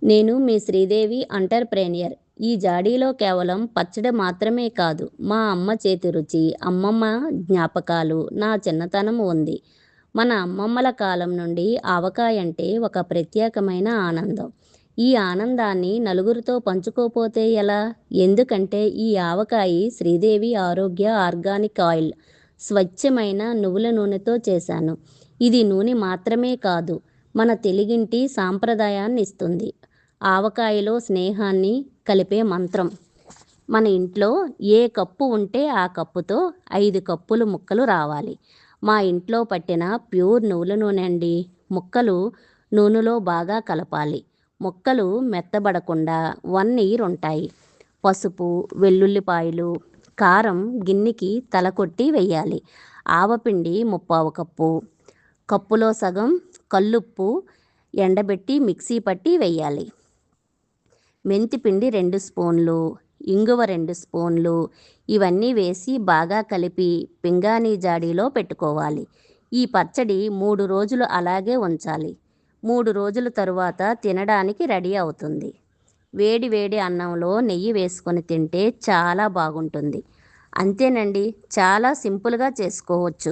నేను మీ శ్రీదేవి ఎంటర్‌ప్రెన్యూర్. ఈ జాడీలో కేవలం పచ్చడి మాత్రమే కాదు, మా అమ్మ చేతి రుచి, అమ్మమ్మ జ్ఞాపకాలు, నా చిన్నతనం ఉంది. మన అమ్మమ్మల కాలం నుండి ఆవకాయంటే ఒక ప్రత్యేకమైన ఆనందం. ఈ ఆనందాన్ని నలుగురితో పంచుకోపోతే ఎలా? ఎందుకంటే ఈ ఆవకాయి శ్రీదేవి ఆరోగ్య ఆర్గానిక్ ఆయిల్, స్వచ్ఛమైన నువ్వుల నూనెతో చేశాను. ఇది నూనె మాత్రమే కాదు, మన తెలుగింటి సాంప్రదాయాన్నిస్తుంది. ఆవకాయలో స్నేహాన్ని కలిపే మంత్రం. మన ఇంట్లో ఏ కప్పు ఉంటే ఆ కప్పుతో 5 కప్పులు ముక్కలు రావాలి. మా ఇంట్లో పట్టిన ప్యూర్ నువ్వుల నూనె అండి. ముక్కలు నూనెలో బాగా కలపాలి. ముక్కలు మెత్తబడకుండా 1 ఇయర్ ఉంటాయి. పసుపు, వెల్లుల్లిపాయలు, కారం గిన్నెకి తలకొట్టి వెయ్యాలి. ఆవపిండి 3/4 కప్పు, కప్పులో సగం కల్లుప్పు ఎండబెట్టి మిక్సీ పట్టి వెయ్యాలి. మెంతిపిండి 2 స్పూన్లు, ఇంగువ 2 స్పూన్లు, ఇవన్నీ వేసి బాగా కలిపి పింగాణీ జాడీలో పెట్టుకోవాలి. ఈ పచ్చడి 3 రోజులు అలాగే ఉంచాలి. 3 రోజుల తరువాత తినడానికి రెడీ అవుతుంది. వేడి వేడి అన్నంలో నెయ్యి వేసుకొని తింటే చాలా బాగుంటుంది. అంతేనండి, చాలా సింపుల్గా చేసుకోవచ్చు.